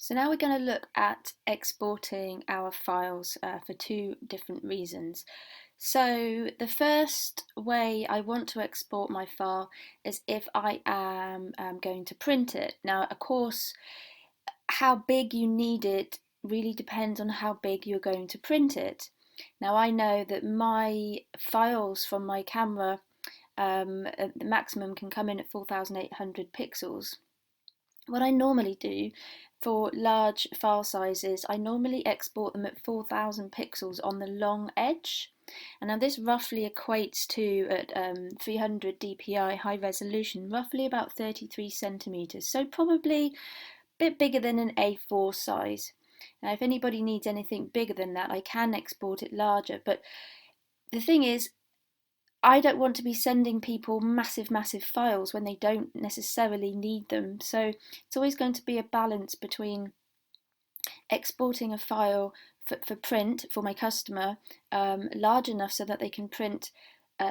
So now we're going to look at exporting our files for two different reasons. So the first way I want to export my file is if I am going to print it. Now, of course, how big you need it really depends on how big you're going to print it. Now, I know that my files from my camera, the maximum can come in at 4,800 pixels. What I normally do for large file sizes, I normally export them at 4,000 pixels on the long edge. And now this roughly equates to, at 300 dpi high resolution, roughly about 33 centimeters. So probably a bit bigger than an A4 size. Now if anybody needs anything bigger than that, I can export it larger. But the thing is, I don't want to be sending people massive files when they don't necessarily need them. So it's always going to be a balance between exporting a file for print for my customer, large enough so that they can print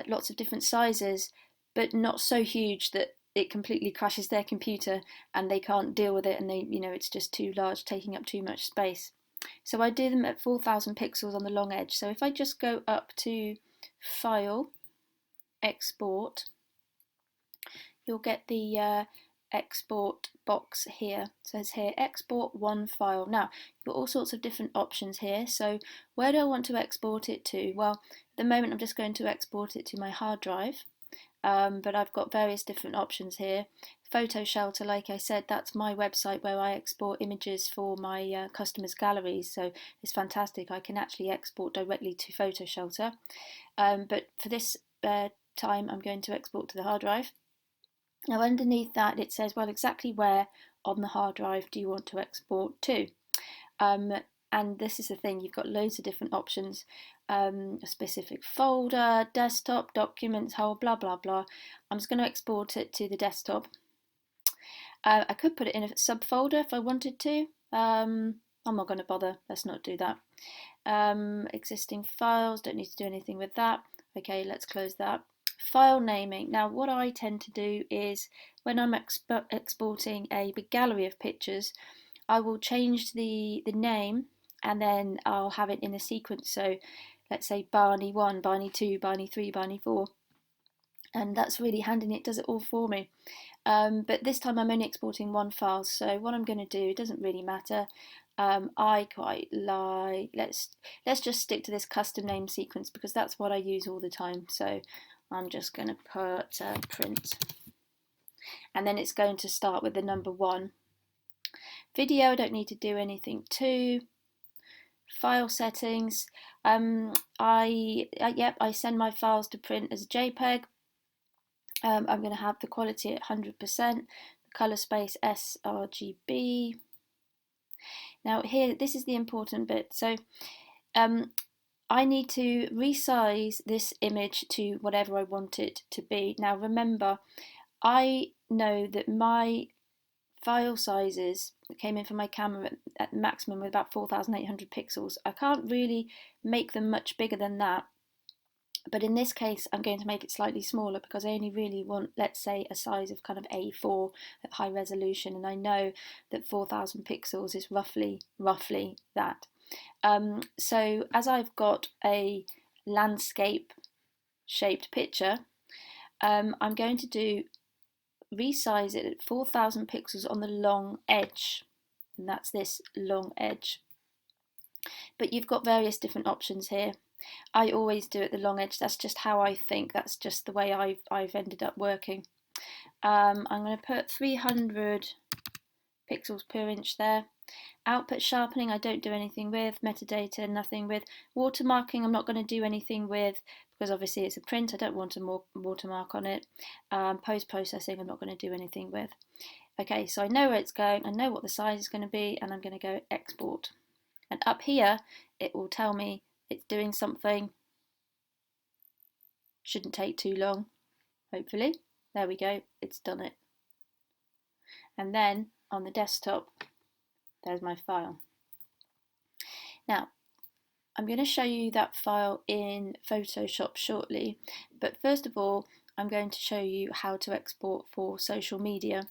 lots of different sizes, but not so huge that it completely crashes their computer and they can't deal with it, and it's just too large, taking up too much space. So I do them at 4,000 pixels on the long edge. So if I just go up to File, Export, you'll get the export box here. It says here export one file. Now you've got all sorts of different options here. So where do I want to export it to? Well, at the moment I'm just going to export it to my hard drive, but I've got various different options here. PhotoShelter, like I said, that's my website where I export images for my customers' galleries, so it's fantastic. I can actually export directly to PhotoShelter, but for this time I'm going to export to the hard drive. Now underneath that it says, well, exactly where on the hard drive do you want to export to? And this is the thing, you've got loads of different options, a specific folder, desktop, documents, whole, blah blah blah. I'm just going to export it to the desktop. I could put it in a subfolder if I wanted to. I'm not going to bother, let's not do that. Existing files, don't need to do anything with that. Okay, let's close that. File naming. Now what I tend to do is when I'm exporting a big gallery of pictures, I will change the name and then I'll have it in a sequence. So let's say Barney 1, Barney 2, Barney 3, Barney 4. And that's really handy and it does it all for me. But this time I'm only exporting one file, so what I'm going to do, it doesn't really matter. I quite like, let's just stick to this custom name sequence because that's what I use all the time. So I'm just going to put print, and then it's going to start with the number 1. Video, I don't need to do anything to. File settings, I send my files to print as a JPEG. I'm going to have the quality at 100%, the colour space sRGB. Now here, this is the important bit. So I need to resize this image to whatever I want it to be. Now remember, I know that my file sizes that came in from my camera at maximum with about 4,800 pixels. I can't really make them much bigger than that. But in this case, I'm going to make it slightly smaller because I only really want, let's say, a size of kind of A4 at high resolution. And I know that 4,000 pixels is roughly that. So as I've got a landscape shaped picture, I'm going to resize it at 4,000 pixels on the long edge. And that's this long edge. But you've got various different options here. I always do it the long edge, that's just how I think, that's just the way I've ended up working. I'm going to put 300 pixels per inch there. Output sharpening I don't do anything with, metadata nothing with, watermarking I'm not going to do anything with because obviously it's a print, I don't want a watermark on it. Post-processing I'm not going to do anything with. Okay, so I know where it's going, I know what the size is going to be, and I'm going to go export. And up here it will tell me it's doing something. Shouldn't take too long, hopefully. There we go, it's done it. And then on the desktop, there's my file. Now, I'm going to show you that file in Photoshop shortly, but first of all, I'm going to show you how to export for social media.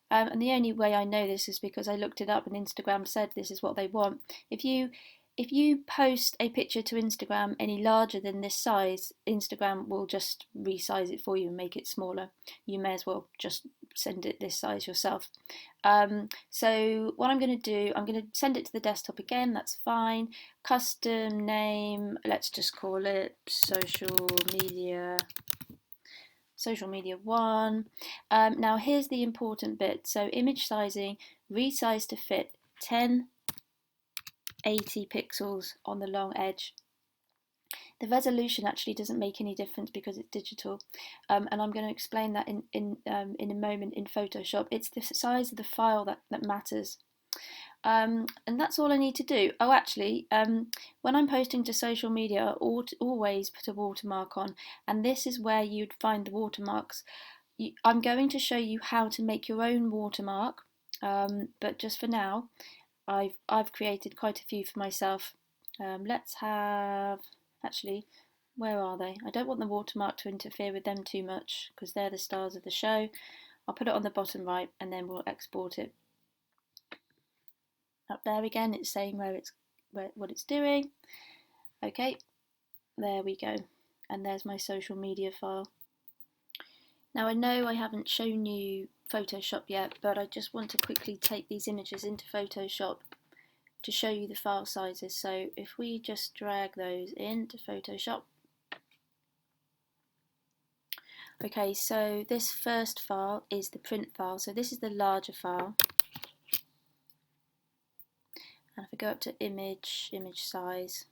And the only way I know this is because I looked it up and Instagram said this is what they want. If you if you post a picture to Instagram any larger than this size, Instagram will just resize it for you and make it smaller. You may as well just send it this size yourself. So what I'm going to do, I'm going to send it to the desktop again, that's fine. Custom name, let's just call it social media 1. Now here's the important bit. So image sizing, resize to fit 1080 pixels on the long edge. The resolution actually doesn't make any difference because it's digital, and I'm going to explain that in a moment in Photoshop. It's the size of the file that matters. And that's all I need to do. Oh, actually, when I'm posting to social media, I always put a watermark on, and this is where you'd find the watermarks. I'm going to show you how to make your own watermark, but just for now, I've created quite a few for myself. Let's have, actually, where are they? I don't want the watermark to interfere with them too much because they're the stars of the show. I'll put it on the bottom right and then we'll export it. Up there again, it's saying what it's doing. Okay, there we go. And there's my social media file. Now I know I haven't shown you Photoshop yet, but I just want to quickly take these images into Photoshop to show you the file sizes. So if we just drag those into Photoshop. Okay, so this first file is the print file. So this is the larger file. And if I go up to image size,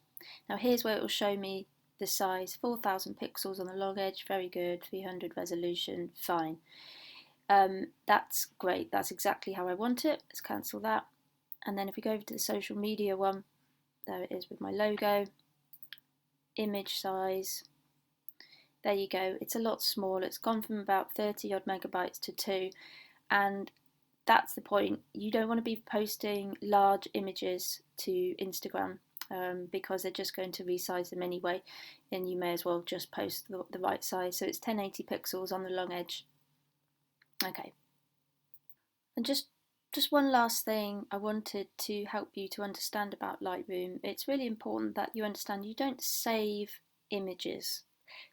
now here's where it will show me the size, 4000 pixels on the long edge, very good, 300 resolution, fine. That's great, that's exactly how I want it. Let's cancel that. And then if we go over to the social media one, there it is with my logo, image size, there you go, it's a lot smaller. It's gone from about 30 odd megabytes to 2, and that's the point. You don't want to be posting large images to Instagram because they're just going to resize them anyway, and you may as well just post the right size. So it's 1080 pixels on the long edge. Okay, and just one last thing I wanted to help you to understand about Lightroom. It's really important that you understand you don't save images.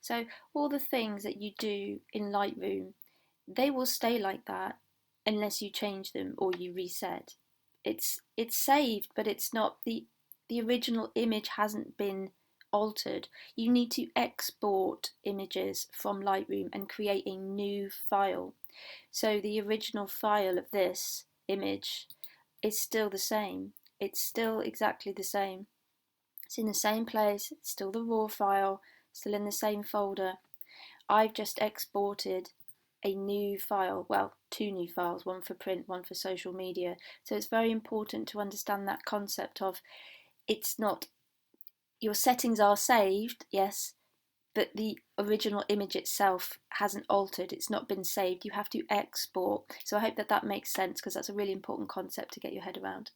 So all the things that you do in Lightroom, they will stay like that unless you change them or you reset. It's saved, but it's not the original image hasn't been altered. You need to export images from Lightroom and create a new file. So the original file of this image is still the same. It's still exactly the same. It's in the same place, it's still the raw file, still in the same folder. I've just exported a new file, well, 2 new files, one for print, one for social media. So it's very important to understand that concept of, it's not, your settings are saved, yes, but the original image itself hasn't altered, it's not been saved, you have to export. So I hope that makes sense because that's a really important concept to get your head around.